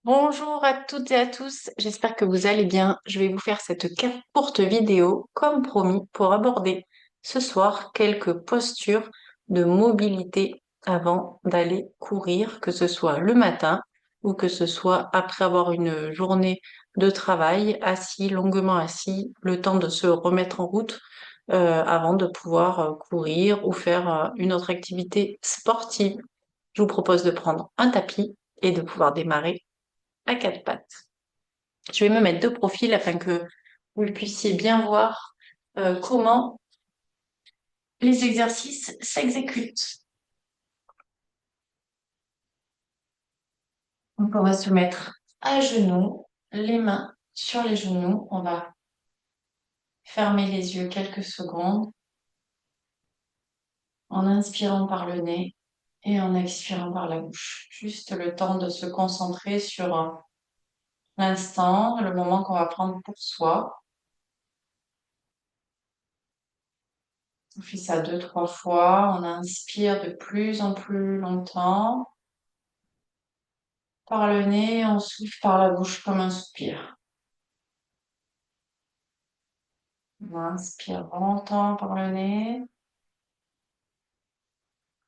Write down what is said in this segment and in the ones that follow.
Bonjour à toutes et à tous, j'espère que vous allez bien. Je vais vous faire cette courte vidéo, comme promis, pour aborder ce soir quelques postures de mobilité avant d'aller courir, que ce soit le matin ou que ce soit après avoir une journée de travail, assis, longuement assis, le temps de se remettre en route avant de pouvoir courir ou faire une autre activité sportive. Je vous propose de prendre un tapis et de pouvoir démarrer à quatre pattes. Je vais me mettre de profil afin que vous puissiez bien voir comment les exercices s'exécutent. Donc, on va se mettre à genoux, les mains sur les genoux. On va fermer les yeux quelques secondes en inspirant par le nez et en expirant par la bouche. Juste le temps de se concentrer sur l'instant, le moment qu'on va prendre pour soi. On fait ça deux, trois fois. On inspire de plus en plus longtemps par le nez, on souffle par la bouche comme un soupir. On inspire longtemps par le nez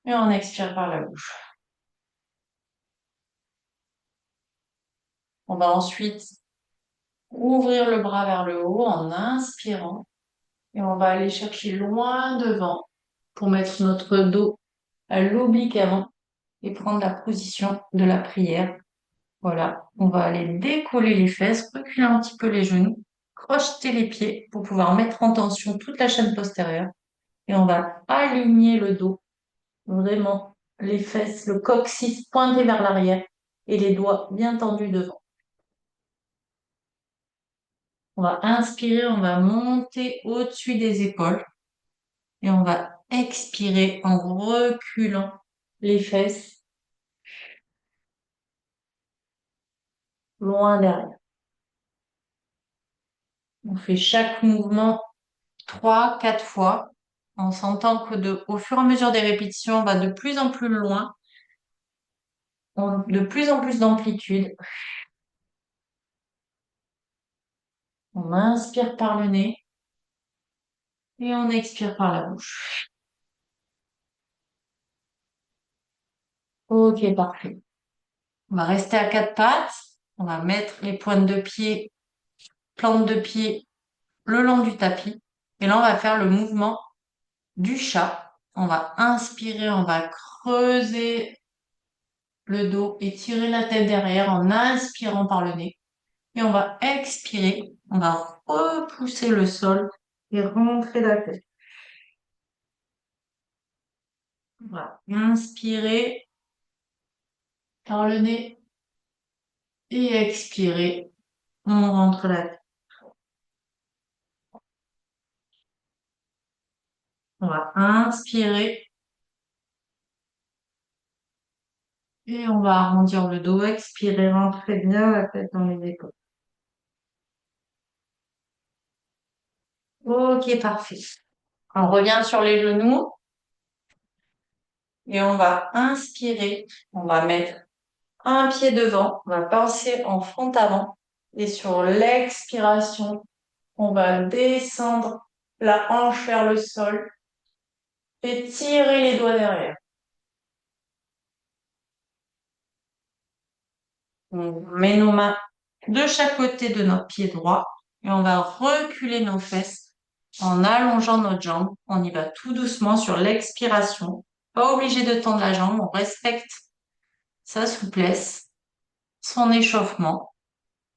et on expire par la bouche. On va ensuite ouvrir le bras vers le haut en inspirant et on va aller chercher loin devant pour mettre notre dos à l'oblique avant et prendre la position de la prière. Voilà, on va aller décoller les fesses, reculer un petit peu les genoux, crocheter les pieds pour pouvoir mettre en tension toute la chaîne postérieure et on va aligner le dos. Vraiment, les fesses, le coccyx pointé vers l'arrière et les doigts bien tendus devant. On va inspirer, on va monter au-dessus des épaules et on va expirer en reculant les fesses loin derrière. On fait chaque mouvement trois, quatre fois en sentant que au fur et à mesure des répétitions, on va de plus en plus loin, de plus en plus d'amplitude. On inspire par le nez et on expire par la bouche. Ok, parfait. On va rester à quatre pattes. On va mettre les pointes de pied, plantes de pied le long du tapis. Et là, on va faire le mouvement du chat. On va inspirer, on va creuser le dos et tirer la tête derrière en inspirant par le nez. Et on va expirer. On va repousser le sol et rentrer la tête. Voilà. Inspirer par le nez et expirer. On rentre la tête. On va inspirer. Et on va arrondir le dos, expirer, rentrer bien la tête dans les épaules. Ok, parfait. On revient sur les genoux et on va inspirer. On va mettre un pied devant, on va passer en front avant. Et sur l'expiration, on va descendre la hanche vers le sol et tirer les doigts derrière. On met nos mains de chaque côté de notre pied droit et on va reculer nos fesses en allongeant notre jambe. On y va tout doucement sur l'expiration. Pas obligé de tendre la jambe, on respecte sa souplesse, son échauffement.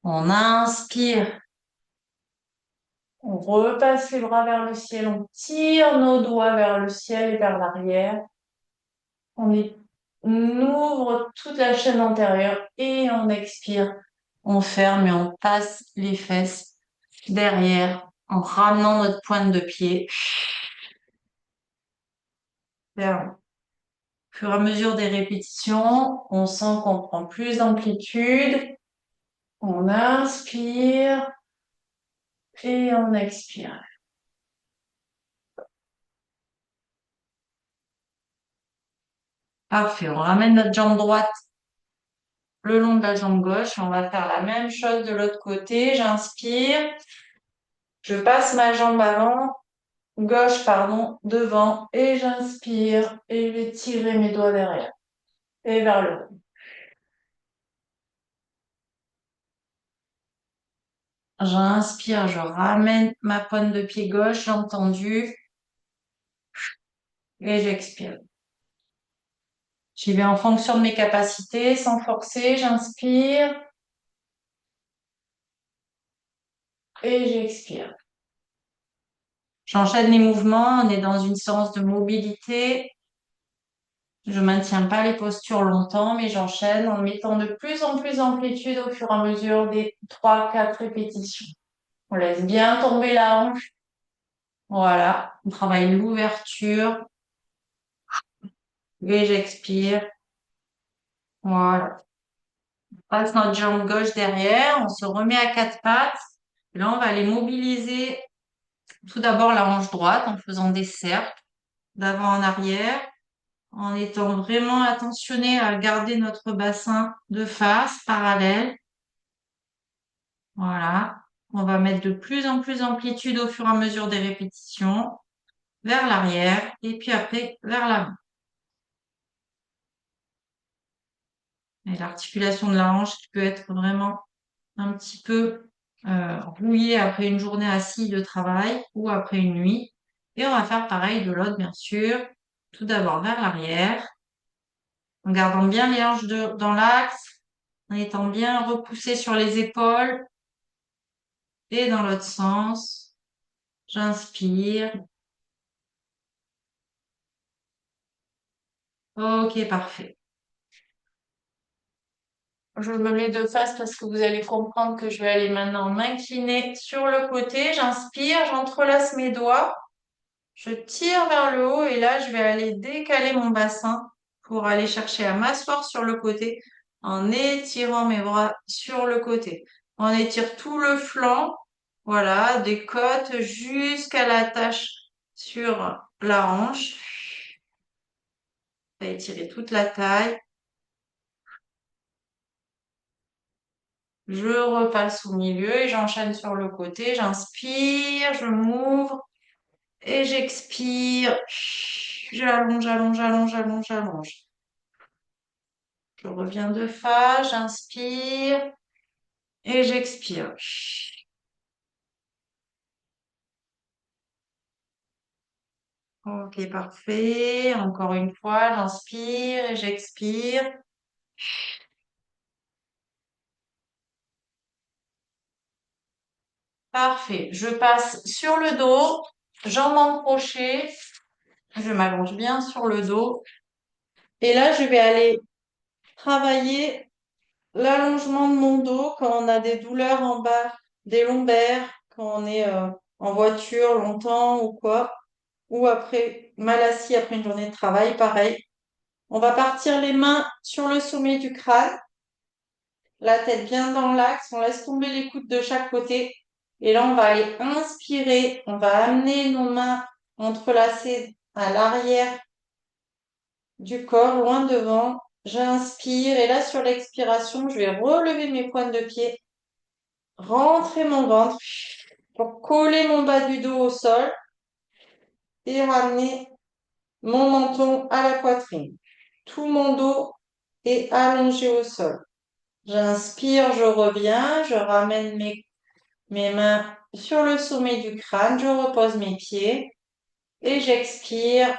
On inspire, on repasse les bras vers le ciel, on tire nos doigts vers le ciel et vers l'arrière. On ouvre toute la chaîne antérieure et on expire. On ferme et on passe les fesses derrière en ramenant notre pointe de pied. Ferme. Au fur et à mesure des répétitions, on sent qu'on prend plus d'amplitude. On inspire et on expire. Parfait. On ramène notre jambe droite le long de la jambe gauche. On va faire la même chose de l'autre côté. J'inspire, je passe ma jambe gauche, pardon, devant et j'inspire et je vais tirer mes doigts derrière et vers le haut. J'inspire, je ramène ma pointe de pied gauche, jambe tendue et j'expire. J'y vais en fonction de mes capacités, sans forcer. J'inspire et j'expire. J'enchaîne les mouvements. On est dans une séance de mobilité. Je maintiens pas les postures longtemps, mais j'enchaîne en mettant de plus en plus d'amplitude au fur et à mesure des 3-4 répétitions. On laisse bien tomber la hanche. Voilà. On travaille l'ouverture et j'expire. Voilà. On passe notre jambe gauche derrière. On se remet à quatre pattes. Là, on va aller mobiliser tout d'abord la hanche droite en faisant des cercles d'avant en arrière, en étant vraiment attentionné à garder notre bassin de face parallèle. Voilà. On va mettre de plus en plus d'amplitude au fur et à mesure des répétitions vers l'arrière et puis après vers l'avant. Et l'articulation de la hanche qui peut être vraiment un petit peu rouillée après une journée assise de travail ou après une nuit. Et on va faire pareil de l'autre, bien sûr. Tout d'abord vers l'arrière, en gardant bien les hanches dans l'axe, en étant bien repoussé sur les épaules et dans l'autre sens. J'inspire. Ok, parfait. Je me mets de face parce que vous allez comprendre que je vais aller maintenant m'incliner sur le côté. J'inspire, j'entrelace mes doigts, je tire vers le haut et là, je vais aller décaler mon bassin pour aller chercher à m'asseoir sur le côté en étirant mes bras sur le côté. On étire tout le flanc, voilà, des côtes jusqu'à la tache sur la hanche. On va étirer toute la taille. Je repasse au milieu et j'enchaîne sur le côté. J'inspire, je m'ouvre et j'expire. J'allonge, j'allonge, j'allonge, j'allonge, j'allonge. Je reviens de face, j'inspire et j'expire. Ok, parfait. Encore une fois, j'inspire et j'expire. Parfait. Je passe sur le dos, jambes encrochées. Je m'allonge bien sur le dos. Et là, je vais aller travailler l'allongement de mon dos quand on a des douleurs en bas des lombaires, quand on est en voiture longtemps ou quoi, ou après mal assis après une journée de travail, pareil. On va partir les mains sur le sommet du crâne, la tête bien dans l'axe, on laisse tomber les coudes de chaque côté. Et là, on va aller inspirer, on va amener nos mains entrelacées à l'arrière du corps, loin devant. J'inspire et là, sur l'expiration, je vais relever mes pointes de pied, rentrer mon ventre pour coller mon bas du dos au sol et ramener mon menton à la poitrine. Tout mon dos est allongé au sol. J'inspire, je reviens, je ramène mes mains sur le sommet du crâne, je repose mes pieds et j'expire.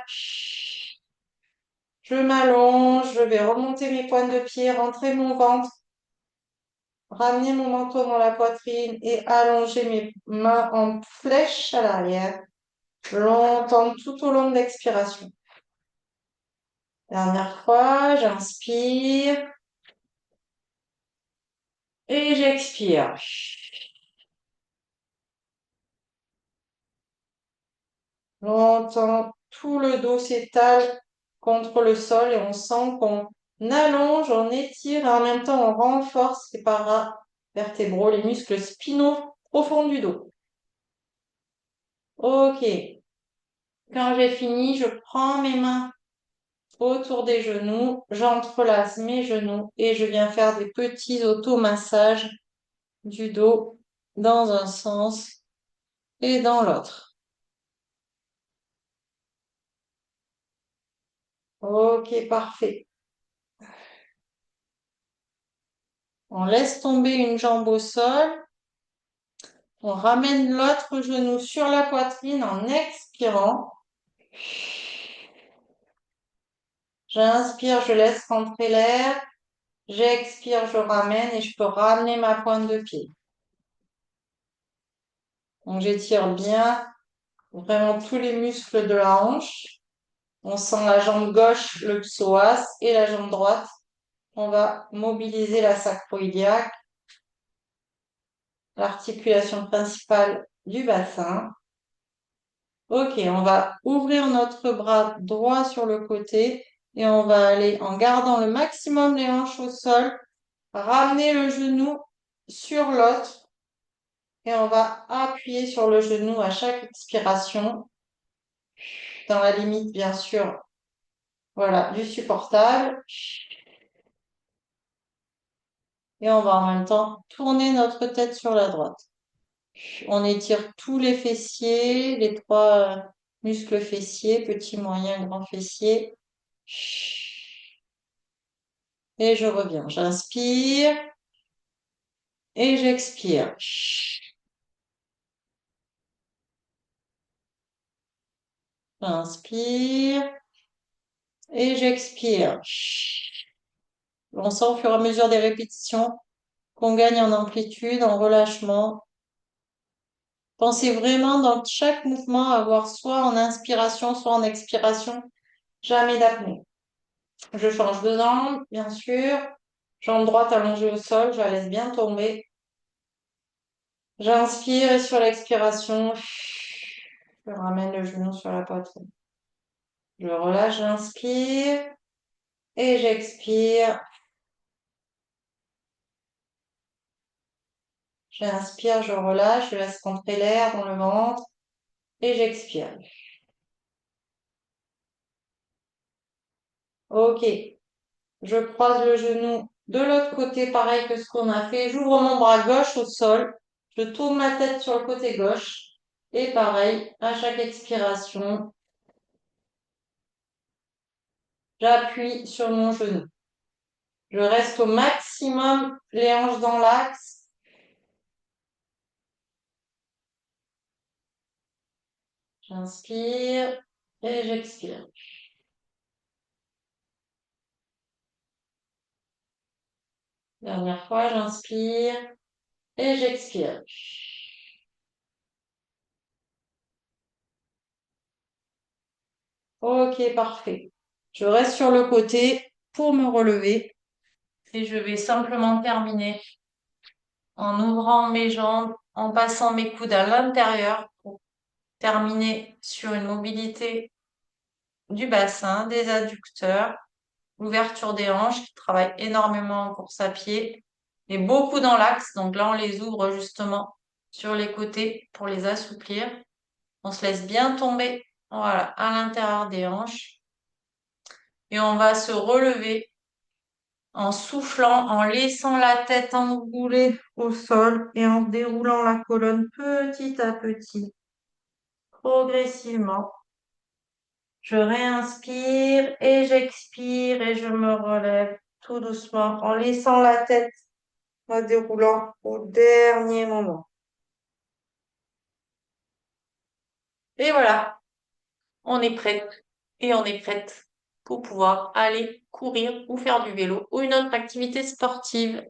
Je m'allonge, je vais remonter mes pointes de pied, rentrer mon ventre, ramener mon menton dans la poitrine et allonger mes mains en flèche à l'arrière, longtemps tout au long de l'expiration. Dernière fois, j'inspire et j'expire. Longtemps, tout le dos s'étale contre le sol et on sent qu'on allonge, on étire et en même temps on renforce les paravertébraux, les muscles spinaux profonds du dos. Ok. Quand j'ai fini, je prends mes mains autour des genoux, j'entrelace mes genoux et je viens faire des petits automassages du dos dans un sens et dans l'autre. Ok, parfait. On laisse tomber une jambe au sol. On ramène l'autre genou sur la poitrine en expirant. J'inspire, je laisse rentrer l'air. J'expire, je ramène et je peux ramener ma pointe de pied. Donc j'étire bien vraiment tous les muscles de la hanche. On sent la jambe gauche, le psoas et la jambe droite. On va mobiliser la sacro-iliaque, l'articulation principale du bassin. Ok, on va ouvrir notre bras droit sur le côté et on va aller en gardant le maximum les hanches au sol, ramener le genou sur l'autre et on va appuyer sur le genou à chaque expiration, dans la limite bien sûr, voilà, du supportable. Et on va en même temps tourner notre tête sur la droite. On étire tous les fessiers, les trois muscles fessiers, petit, moyen, grand fessier. Et je reviens. J'inspire et j'expire. J'inspire et j'expire. On sent au fur et à mesure des répétitions qu'on gagne en amplitude, en relâchement. Pensez vraiment dans chaque mouvement à avoir soit en inspiration, soit en expiration, jamais d'apnée. Je change de jambe, bien sûr. Jambe droite allongée au sol, je la laisse bien tomber. J'inspire et sur l'expiration, je ramène le genou sur la poitrine. Je relâche, j'inspire et j'expire. J'inspire, je relâche, je laisse rentrer l'air dans le ventre et j'expire. Ok, je croise le genou de l'autre côté, pareil que ce qu'on a fait. J'ouvre mon bras gauche au sol. Je tourne ma tête sur le côté gauche. Et pareil, à chaque expiration, j'appuie sur mon genou. Je reste au maximum les hanches dans l'axe. J'inspire et j'expire. Dernière fois, j'inspire et j'expire. Ok, parfait. Je reste sur le côté pour me relever et je vais simplement terminer en ouvrant mes jambes, en passant mes coudes à l'intérieur pour terminer sur une mobilité du bassin, des adducteurs, l'ouverture des hanches qui travaille énormément en course à pied et beaucoup dans l'axe. Donc là, on les ouvre justement sur les côtés pour les assouplir. On se laisse bien tomber, voilà, à l'intérieur des hanches et on va se relever en soufflant, en laissant la tête enroulée au sol et en déroulant la colonne petit à petit, progressivement. Je réinspire et j'expire et je me relève tout doucement en laissant la tête me déroulant au dernier moment. Et voilà, on est prête et on est prête pour pouvoir aller courir ou faire du vélo ou une autre activité sportive.